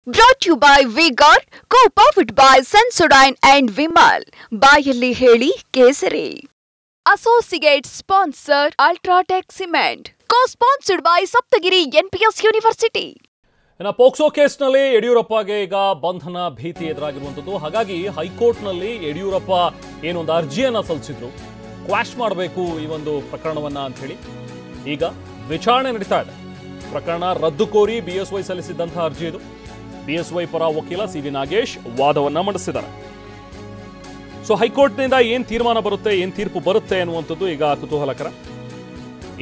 Brought to you by V-Guard, co-powered by Sensodyne and Vimal. ಬಾಯಲ್ಲಿ ಹೇಳಿ ಕೇಸರಿ. Associate sponsor Ultratech Cement. Co-sponsored by Saptagiri NPS University. ಇನ್ನು POCSO ಕೇಸ್ನಲ್ಲಿ ಯಡಿಯೂರಪ್ಪಗೆ ಈಗ ಬಂಧನ ಭೀತಿ ಎದುರಾಗಿರುವಂಥದ್ದು. ಹಾಗಾಗಿ ಹೈಕೋರ್ಟ್ನಲ್ಲಿ ಯಡಿಯೂರಪ್ಪ ಏನೊಂದು ಅರ್ಜಿಯನ್ನು ಸಲ್ಲಿಸಿದ್ರು, ಕ್ವಾಶ್ ಮಾಡಬೇಕು ಈ ಒಂದು ಪ್ರಕರಣವನ್ನ ಅಂತ ಹೇಳಿ ಈಗ ವಿಚಾರಣೆ ನಡೀತಾ ಇದೆ. ಪ್ರಕರಣ ರದ್ದು ಕೋರಿ ಬಿಎಸ್ವೈ ಸಲ್ಲಿಸಿದ್ದಂತಹ ಅರ್ಜಿ ಇದು. ಬಿಎಸ್ವೈ ಪರ ವಕೀಲ ಸಿ.ವಿ. ನಾಗೇಶ್ ವಾದವನ್ನ ಮಂಡಿಸಿದ್ದಾರೆ. ಸೊ ಹೈಕೋರ್ಟ್ನಿಂದ ಏನ್ ತೀರ್ಮಾನ ಬರುತ್ತೆ, ಏನ್ ತೀರ್ಪು ಬರುತ್ತೆ ಅನ್ನುವಂಥದ್ದು ಈಗ ಕುತೂಹಲಕರ.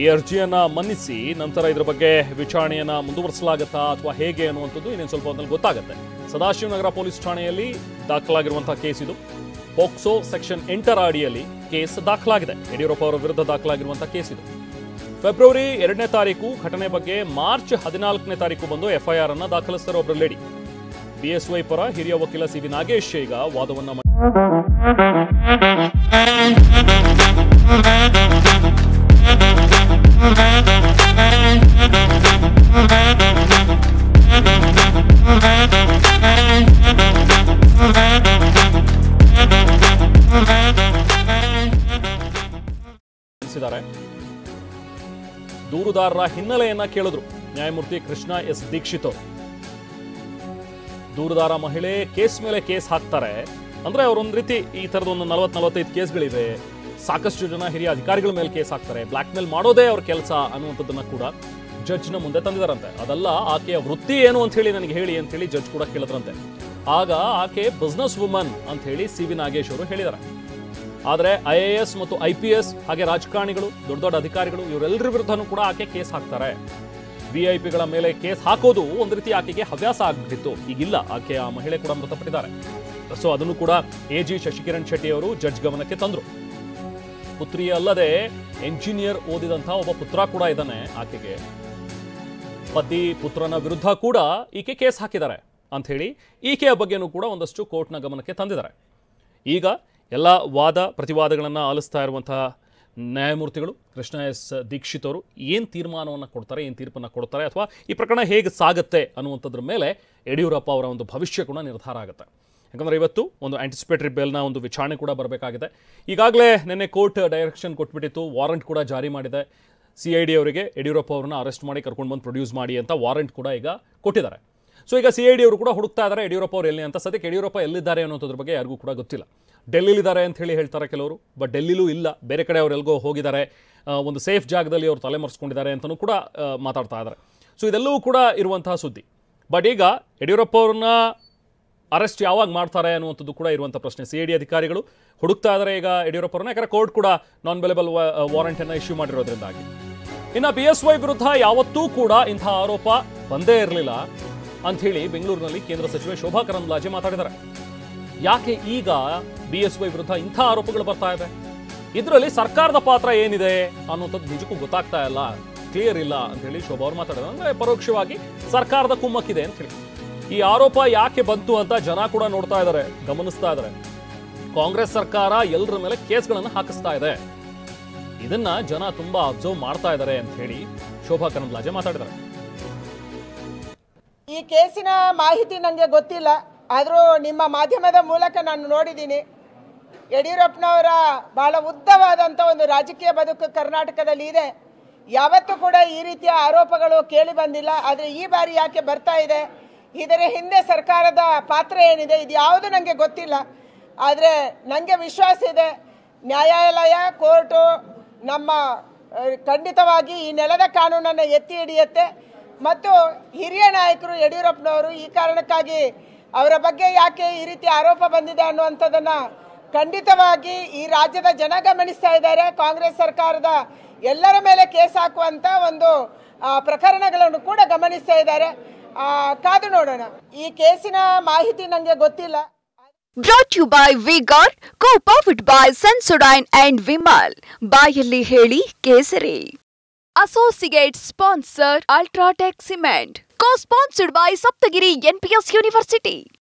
ಈ ಅರ್ಜಿಯನ್ನ ಮನ್ನಿಸಿ ನಂತರ ಇದರ ಬಗ್ಗೆ ವಿಚಾರಣೆಯನ್ನ ಮುಂದುವರಿಸಲಾಗುತ್ತಾ ಅಥವಾ ಹೇಗೆ ಅನ್ನುವಂಥದ್ದು ಇನ್ನೇನು ಸ್ವಲ್ಪ ಹೊತ್ತಲ್ಲಿ ಗೊತ್ತಾಗುತ್ತೆ. ಸದಾಶಿವನಗರ ಪೊಲೀಸ್ ಠಾಣೆಯಲ್ಲಿ ದಾಖಲಾಗಿರುವಂತಹ ಕೇಸ್ ಇದು. ಪೋಕ್ಸೋ ಸೆಕ್ಷನ್ 8ರ ಅಡಿಯಲ್ಲಿ ಕೇಸ್ ದಾಖಲಾಗಿದೆ. ಯಡಿಯೂರಪ್ಪ ಅವರ ವಿರುದ್ಧ ದಾಖಲಾಗಿರುವಂತಹ ಕೇಸ್ ಇದು. ಫೆಬ್ರವರಿ 2ನೇ ತಾರೀಕು ಘಟನೆ ಬಗ್ಗೆ ಮಾರ್ಚ್ 14ನೇ ತಾರೀಕು ಬಂದು ಎಫ್ಐಆರ್ ಅನ್ನ ದಾಖಲಿಸ್ತಾರೆ ಒಬ್ಬರು ಲೇಡಿ. ಬಿಎಸ್ವೈ ಪರ ಹಿರಿಯ ವಕೀಲ ಸಿ.ವಿ. ನಾಗೇಶ್ ಈಗ ವಾದವನ್ನ ಮಂಡಿಸಿದ್ದಾರೆ. ದೂರುದಾರರ ಹಿನ್ನೆಲೆಯನ್ನ ಕೇಳಿದ್ರು ನ್ಯಾಯಮೂರ್ತಿ ಕೃಷ್ಣ ಎಸ್ ದೀಕ್ಷಿತ್ ಅವರು. ದೂರುದಾರ ಮಹಿಳೆ ಕೇಸ್ ಮೇಲೆ ಕೇಸ್ ಹಾಕ್ತಾರೆ ಅಂದ್ರೆ ಅವರೊಂದು ರೀತಿ ಈ ತರದ ಒಂದು 40-45 ಕೇಸ್ಗಳಿವೆ, ಸಾಕಷ್ಟು ಜನ ಹಿರಿಯ ಅಧಿಕಾರಿಗಳ ಮೇಲೆ ಕೇಸ್ ಹಾಕ್ತಾರೆ, ಬ್ಲಾಕ್ ಮೇಲ್ ಮಾಡೋದೇ ಅವ್ರ ಕೆಲಸ ಅನ್ನುವಂಥದ್ದನ್ನ ಕೂಡ ಜಡ್ಜ್ನ ಮುಂದೆ ತಂದಿದಾರಂತೆ. ಅದಲ್ಲ, ಆಕೆಯ ವೃತ್ತಿ ಏನು ಅಂತ ಹೇಳಿ ನನಗೆ ಹೇಳಿ ಅಂತ ಹೇಳಿ ಜಡ್ಜ್ ಕೂಡ ಕೇಳಿದ್ರಂತೆ. ಆಗ ಆಕೆ ಬಿಸ್ನೆಸ್ ವುಮನ್ ಅಂತ ಹೇಳಿ ಸಿ.ವಿ. ನಾಗೇಶ್ ಅವರು ಹೇಳಿದ್ದಾರೆ. ಆದರೆ IAS ಮತ್ತು IPS ಹಾಗೆ ರಾಜಕಾರಣಿಗಳು, ದೊಡ್ಡ ದೊಡ್ಡ ಅಧಿಕಾರಿಗಳು ಇವರೆಲ್ಲರ ವಿರುದ್ಧನೂ ಕೂಡ ಆಕೆ ಕೇಸ್ ಹಾಕ್ತಾರೆ. VIP-ಗಳ ಮೇಲೆ ಕೇಸ್ ಹಾಕೋದು ಒಂದು ರೀತಿ ಆಕೆಗೆ ಹವ್ಯಾಸ ಆಗ್ಬಿಟ್ಟಿತ್ತು. ಈಗಿಲ್ಲ, ಆಕೆ ಆ ಮಹಿಳೆ ಕೂಡ ಮೃತಪಟ್ಟಿದ್ದಾರೆ. ಸೊ ಅದನ್ನು ಕೂಡ AG ಶಶಿಕಿರಣ್ ಶೆಟ್ಟಿ ಅವರು ಜಡ್ಜ್ ಗಮನಕ್ಕೆ ತಂದ್ರು. ಪುತ್ರಿ ಅಲ್ಲದೆ ಎಂಜಿನಿಯರ್ ಓದಿದಂತಹ ಒಬ್ಬ ಪುತ್ರ ಕೂಡ ಇದ್ದಾನೆ ಆಕೆಗೆ. ಪತಿ ಪುತ್ರನ ವಿರುದ್ಧ ಕೂಡ ಈಕೆ ಕೇಸ್ ಹಾಕಿದ್ದಾರೆ ಅಂತ ಹೇಳಿ ಈಕೆಯ ಬಗ್ಗೆನೂ ಕೂಡ ಒಂದಷ್ಟು ಕೋರ್ಟ್ನ ಗಮನಕ್ಕೆ ತಂದಿದ್ದಾರೆ. ಈಗ ಎಲ್ಲ ವಾದ ಪ್ರತಿವಾದಗಳನ್ನು ಆಲಿಸ್ತಾ ಇರುವಂತಹ ನ್ಯಾಯಮೂರ್ತಿಗಳು ಕೃಷ್ಣ ಎಸ್ ದೀಕ್ಷಿತ್ ಅವರು ಏನು ತೀರ್ಮಾನವನ್ನು ಕೊಡ್ತಾರೆ, ಏನು ತೀರ್ಪನ್ನು ಕೊಡ್ತಾರೆ, ಅಥವಾ ಈ ಪ್ರಕರಣ ಹೇಗೆ ಸಾಗುತ್ತೆ ಅನ್ನುವಂಥದ್ರ ಮೇಲೆ ಯಡಿಯೂರಪ್ಪ ಅವರ ಒಂದು ಭವಿಷ್ಯ ಕೂಡ ನಿರ್ಧಾರ ಆಗುತ್ತೆ. ಯಾಕಂದರೆ ಇವತ್ತು ಒಂದು ಆಂಟಿಸಿಪೇಟರಿ ಬೇಲ್ನ ಒಂದು ವಿಚಾರಣೆ ಕೂಡ ಬರಬೇಕಾಗಿದೆ. ಈಗಾಗಲೇ ನಿನ್ನೆ ಕೋರ್ಟ್ ಡೈರೆಕ್ಷನ್ ಕೊಟ್ಬಿಟ್ಟಿತ್ತು, ವಾರಂಟ್ ಕೂಡ ಜಾರಿ ಮಾಡಿದೆ. CID ಅವರಿಗೆ ಯಡಿಯೂರಪ್ಪ ಅವರನ್ನ ಅರೆಸ್ಟ್ ಮಾಡಿ ಕರ್ಕೊಂಡು ಬಂದು ಪ್ರೊಡ್ಯೂಸ್ ಮಾಡಿ ಅಂತ ವಾರಂಟ್ ಕೂಡ ಈಗ ಕೊಟ್ಟಿದ್ದಾರೆ. ಸೊ ಈಗ CID ಅವರು ಕೂಡ ಹುಡುಕ್ತಾ ಇದ್ದಾರೆ ಯಡಿಯೂರಪ್ಪ ಅವರು ಎಲ್ಲಿ ಅಂತ. ಸದ್ಯಕ್ಕೆ ಯಡಿಯೂರಪ್ಪ ಎಲ್ಲಿದ್ದಾರೆ ಅನ್ನೋದ್ರ ಬಗ್ಗೆ ಯಾರಿಗೂ ಕೂಡ ಗೊತ್ತಿಲ್ಲ. ಡೆಲ್ಲಿಲಿದ್ದಾರೆ ಅಂತ ಹೇಳಿ ಹೇಳ್ತಾರೆ ಕೆಲವರು, ಬಟ್ ಡೆಲ್ಲಿಲೂ ಇಲ್ಲ, ಬೇರೆ ಕಡೆ ಅವರೆಲ್ಗೋ ಹೋಗಿದ್ದಾರೆ, ಒಂದು ಸೇಫ್ ಜಾಗದಲ್ಲಿ ಅವರು ತಲೆಮರೆಸ್ಕೊಂಡಿದ್ದಾರೆ ಅಂತಲೂ ಕೂಡ ಮಾತಾಡ್ತಾ ಇದ್ದಾರೆ. ಸೊ ಇದೆಲ್ಲವೂ ಕೂಡ ಇರುವಂತಹ ಸುದ್ದಿ. ಬಟ್ ಈಗ ಯಡಿಯೂರಪ್ಪ ಅವ್ರನ್ನ ಅರೆಸ್ಟ್ ಯಾವಾಗ ಮಾಡ್ತಾರೆ ಅನ್ನುವಂಥದ್ದು ಕೂಡ ಇರುವಂಥ ಪ್ರಶ್ನೆ. CID ಅಧಿಕಾರಿಗಳು ಹುಡುಕ್ತಾ ಇದ್ದಾರೆ ಈಗ ಯಡಿಯೂರಪ್ಪ ಅವ್ರನ್ನ, ಯಾಕಂದರೆ ಕೋರ್ಟ್ ಕೂಡ ನಾನ್ ಬೆಲೆಬಲ್ ವಾರಂಟನ್ನು ಇಶ್ಯೂ ಮಾಡಿರೋದ್ರಿಂದಾಗಿ. ಇನ್ನು BSY ವಿರುದ್ಧ ಯಾವತ್ತೂ ಕೂಡ ಇಂತಹ ಆರೋಪ ಬಂದೇ ಇರಲಿಲ್ಲ ಅಂಥೇಳಿ ಬೆಂಗಳೂರಿನಲ್ಲಿ ಕೇಂದ್ರ ಸಚಿವೆ ಶೋಭಾ ಕರಂದ್ಲಾಜೆ ಮಾತಾಡಿದ್ದಾರೆ. ಯಾಕೆ ಈಗ BSY ವಿರುದ್ಧ ಇಂಥ ಆರೋಪಗಳು ಬರ್ತಾ ಇವೆ, ಇದರಲ್ಲಿ ಸರ್ಕಾರದ ಪಾತ್ರ ಏನಿದೆ ಅನ್ನೋಂಥದ್ದು ನಿಜಕ್ಕೂ ಗೊತ್ತಾಗ್ತಾ ಇಲ್ಲ, ಕ್ಲಿಯರ್ ಇಲ್ಲ ಅಂತ ಹೇಳಿ ಶೋಭಾ ಅವರು ಮಾತಾಡಿದ್ರು. ಅಂದರೆ ಪರೋಕ್ಷವಾಗಿ ಸರ್ಕಾರದ ಕುಮ್ಮಕ್ಕಿದೆ ಅಂತ ಹೇಳಿ. ಈ ಆರೋಪ ಯಾಕೆ ಬಂತು ಅಂತ ಜನ ಕೂಡ ನೋಡ್ತಾ ಇದ್ದಾರೆ, ಗಮನಿಸ್ತಾ ಇದ್ದಾರೆ. ಕಾಂಗ್ರೆಸ್ ಸರ್ಕಾರ ಎಲ್ಲರ ಮೇಲೆ ಕೇಸ್ಗಳನ್ನು ಹಾಕಿಸ್ತಾ ಇದೆ, ಇದನ್ನ ಜನ ತುಂಬಾ ಅಬ್ಸರ್ವ್ ಮಾಡ್ತಾ ಇದ್ದಾರೆ ಅಂತ ಹೇಳಿ ಶೋಭಾ ಕರಂದ್ಲಾಜೆ ಮಾತಾಡಿದ್ದಾರೆ. ಈ ಕೇಸಿನ ಮಾಹಿತಿ ನನಗೆ ಗೊತ್ತಿಲ್ಲ, ಆದರೂ ನಿಮ್ಮ ಮಾಧ್ಯಮದ ಮೂಲಕ ನಾನು ನೋಡಿದ್ದೀನಿ. ಯಡಿಯೂರಪ್ಪನವರ ಬಹಳ ಉದ್ದವಾದಂಥ ಒಂದು ರಾಜಕೀಯ ಬದುಕು ಕರ್ನಾಟಕದಲ್ಲಿ ಇದೆ. ಯಾವತ್ತೂ ಕೂಡ ಈ ರೀತಿಯ ಆರೋಪಗಳು ಕೇಳಿ ಬಂದಿಲ್ಲ. ಆದರೆ ಈ ಬಾರಿ ಯಾಕೆ ಬರ್ತಾ ಇದೆ, ಇದರ ಹಿಂದೆ ಸರ್ಕಾರದ ಪಾತ್ರ ಏನಿದೆ, ಇದು ಯಾವುದು ನನಗೆ ಗೊತ್ತಿಲ್ಲ. ಆದರೆ ನನಗೆ ವಿಶ್ವಾಸ ಇದೆ, ನ್ಯಾಯಾಲಯ, ಕೋರ್ಟು ನಮ್ಮ ಖಂಡಿತವಾಗಿ ಈ ನೆಲದ ಕಾನೂನನ್ನು ಎತ್ತಿ ಹಿಡಿಯುತ್ತೆ. ಮತ್ತು ಹಿರಿಯ ನಾಯಕರು ಯಡಿಯೂರಪ್ಪನವರು ಈ ಕಾರಣಕ್ಕಾಗಿ ಅವರ ಬಗ್ಗೆ ಯಾಕೆ ಈ ರೀತಿ ಆರೋಪ ಬಂದಿದೆ ಅನ್ನುವಂಥದ್ದನ್ನು ಖಂಡಿತವಾಗಿ ಈ ರಾಜ್ಯದ ಜನ ಗಮನಿಸ್ತಾ ಇದ್ದಾರೆ. ಕಾಂಗ್ರೆಸ್ ಸರ್ಕಾರದ ಎಲ್ಲರ ಮೇಲೆ ಕೇಸ್ ಹಾಕುವಂಥ ಒಂದು ಪ್ರಕರಣಗಳನ್ನು ಕೂಡ ಗಮನಿಸ್ತಾ ಇದ್ದಾರೆ. ಕಾದು ನೋಡೋಣ. ಈ ಕೇಸಿನ ಮಾಹಿತಿ ನನಗೆ ಗೊತ್ತಿಲ್ಲ. Brought to you by V-Guard, co-powered by Sensodyne and Vimal. ಬಾಯಲ್ಲಿ ಹೇಳಿ ಕೇಸರಿ. Associate sponsor Ultratech Cement. Co-sponsored by Saptagiri NPS University.